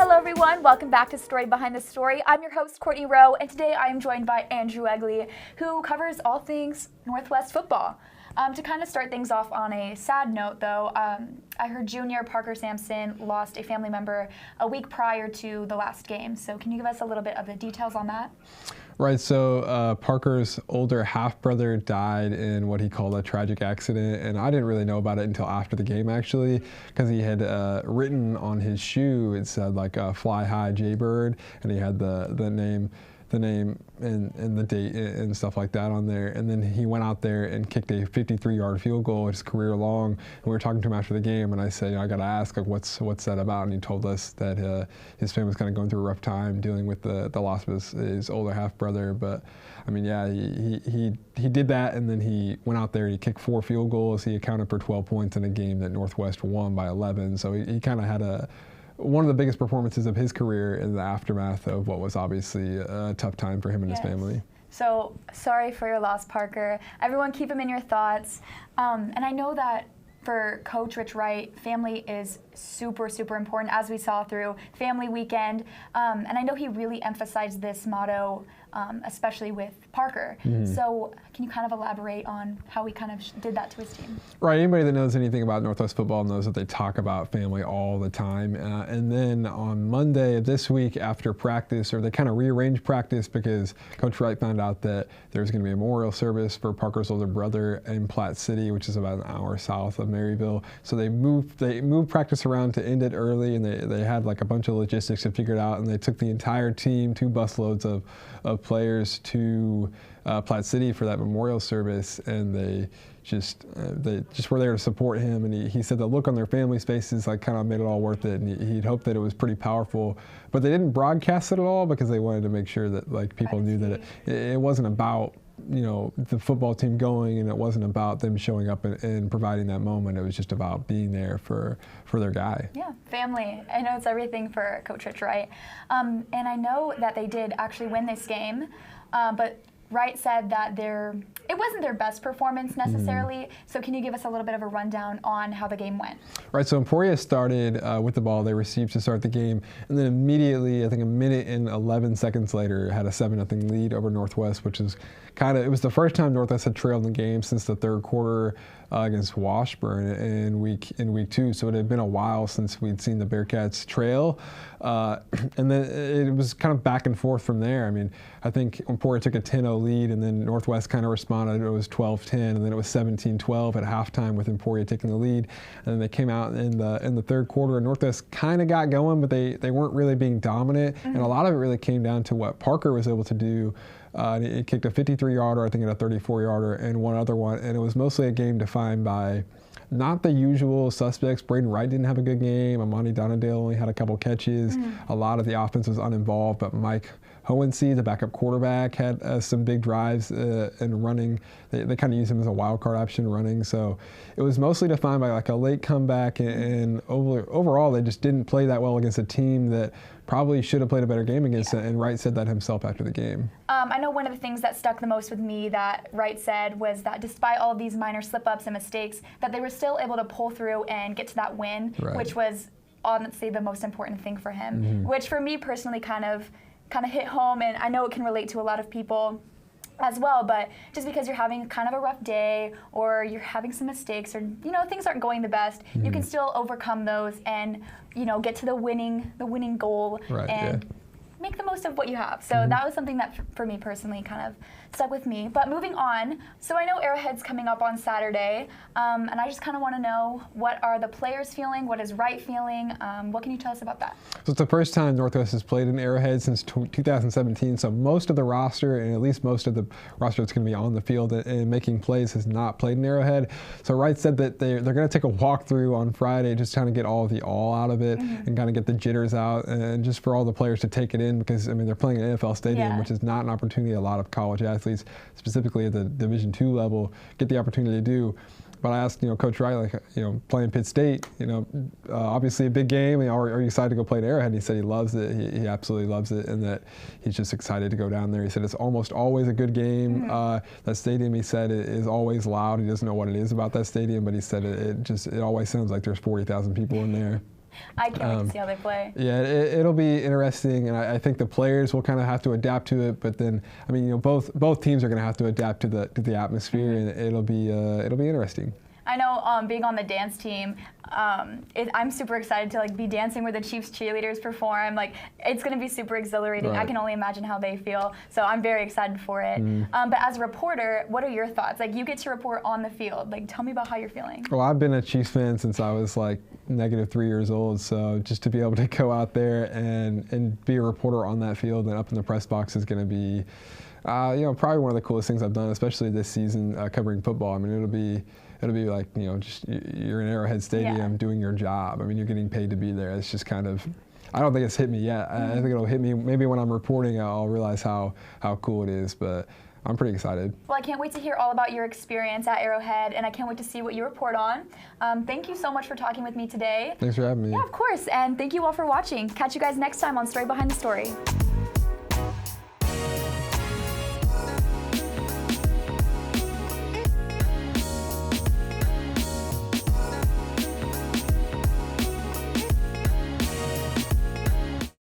Hello everyone, welcome back to Story Behind the Story. I'm your host, Courtney Rowe, and today I am joined by Andrew Wegley, who covers all things Northwest football. To kind of start things off on a sad note, though, I heard junior Parker Sampson lost a family member a week prior to the last game. So can you give us a little bit of the details on that? Right, so Parker's older half-brother died in what he called a tragic accident, and I didn't really know about it until after the game, actually, because he had written on his shoe, it said like Fly High Jaybird, and he had the name and the date and stuff like that on there. And then he went out there and kicked a 53-yard field goal his career long. And we were talking to him after the game, and I said, I got to ask, like, what's that about? And he told us that his family was kind of going through a rough time dealing with the loss of his older half-brother. But I mean, yeah, he did that, and then he went out there and he kicked 4 field goals. He accounted for 12 points in a game that Northwest won by 11. So he kind of had one of the biggest performances of his career in the aftermath of what was obviously a tough time for him and his family. So sorry for your loss, Parker. Everyone keep him in your thoughts. And I know that for Coach Rich Wright, family is super, super important, as we saw through Family Weekend. And I know he really emphasized this motto, especially with Parker. Mm-hmm. So can you kind of elaborate on how he kind of did that to his team? Right. Anybody that knows anything about Northwest football knows that they talk about family all the time. And then on Monday of this week after practice, or they kind of rearranged practice because Coach Wright found out that there was going to be a memorial service for Parker's older brother in Platte City, which is about an hour south of Maryville. So they moved practice around to end it early, and they had like a bunch of logistics to figure it out, and they took the entire team, 2 busloads of players to Platte City for that memorial service, and they just were there to support him. And he said the look on their family's faces like kind of made it all worth it, and he'd hoped that it was pretty powerful. But they didn't broadcast it at all because they wanted to make sure that like people knew that it wasn't about the football team going, and it wasn't about them showing up and providing that moment. It was just about being there for their guy. Yeah, family. I know it's everything for Coach Rich Wright. And I know that they did actually win this game, but Wright said that it wasn't their best performance necessarily. Mm-hmm. So can you give us a little bit of a rundown on how the game went? Right, so Emporia started with the ball. They received to start the game, and then immediately, I think a minute and 11 seconds later, had a 7-0 lead over Northwest, which is it was the first time Northwest had trailed in the game since the third quarter against Washburn in week 2. So it had been a while since we'd seen the Bearcats trail. And then it was kind of back and forth from there. I mean, I think Emporia took a 10-0 lead, and then Northwest kind of responded. It was 12-10, and then it was 17-12 at halftime with Emporia taking the lead. And then they came out in the third quarter, and Northwest kind of got going, but they weren't really being dominant. Mm-hmm. And a lot of it really came down to what Parker was able to do. He kicked a 53-yarder, I think, and a 34-yarder, and one other one. And it was mostly a game defined by not the usual suspects. Braden Wright didn't have a good game. Amani Donadale only had a couple catches. Mm-hmm. A lot of the offense was uninvolved, but Mike Hohensee, the backup quarterback, had some big drives and running. They kind of used him as a wild card option running. So it was mostly defined by like a late comeback, and overall they just didn't play that well against a team that probably should have played a better game against it, and Wright said that himself after the game. I know one of the things that stuck the most with me that Wright said was that despite all of these minor slip-ups and mistakes, that they were still able to pull through and get to that win, right, which was honestly the most important thing for him, mm-hmm, which for me personally kind of hit home, and I know it can relate to a lot of people as well, but just because you're having kind of a rough day or you're having some mistakes or things aren't going the best, mm-hmm, you can still overcome those and get to the winning goal, right, and make the most of what you have. So mm-hmm, that was something that for me personally kind of stuck with me. But moving on, so I know Arrowhead's coming up on Saturday, and I just kind of want to know, what are the players feeling? What is Wright feeling? What can you tell us about that? So it's the first time Northwest has played in Arrowhead since 2017, so most of the roster, and at least most of the roster that's going to be on the field and making plays, has not played in Arrowhead. So Wright said that they're going to take a walkthrough on Friday, just trying to get all the awe out of it, mm-hmm, and kind of get the jitters out, and just for all the players to take it in, because I mean they're playing an NFL stadium, which is not an opportunity a lot of college athletes, specifically at the Division II level, get the opportunity to do. But I asked, Coach Wright, like, playing Pitt State, obviously a big game. Are you excited to go play at Arrowhead? And he said he loves it. He absolutely loves it, and that he's just excited to go down there. He said it's almost always a good game. Mm-hmm. That stadium, he said, is always loud. He doesn't know what it is about that stadium, but he said it always sounds like there's 40,000 people in there. I can't wait to see how they play. Yeah, it'll be interesting, and I think the players will kind of have to adapt to it. But then, I mean, both teams are going to have to adapt to the atmosphere, and it'll be interesting. I know being on the dance team, I'm super excited to be dancing where the Chiefs cheerleaders perform. It's going to be super exhilarating. Right. I can only imagine how they feel. So I'm very excited for it. But as a reporter, what are your thoughts? You get to report on the field. Tell me about how you're feeling. Well, I've been a Chiefs fan since I was -3 years old. So just to be able to go out there and be a reporter on that field and up in the press box is going to be, probably one of the coolest things I've done, especially this season covering football. I mean, it'll be just you're in Arrowhead Stadium doing your job. I mean, you're getting paid to be there. It's just kind of, I don't think it's hit me yet. I think it'll hit me maybe when I'm reporting. I'll realize how cool it is, but I'm pretty excited. Well, I can't wait to hear all about your experience at Arrowhead, and I can't wait to see what you report on. Thank you so much for talking with me today. Thanks for having me. Yeah, of course, and thank you all for watching. Catch you guys next time on Story Behind the Story.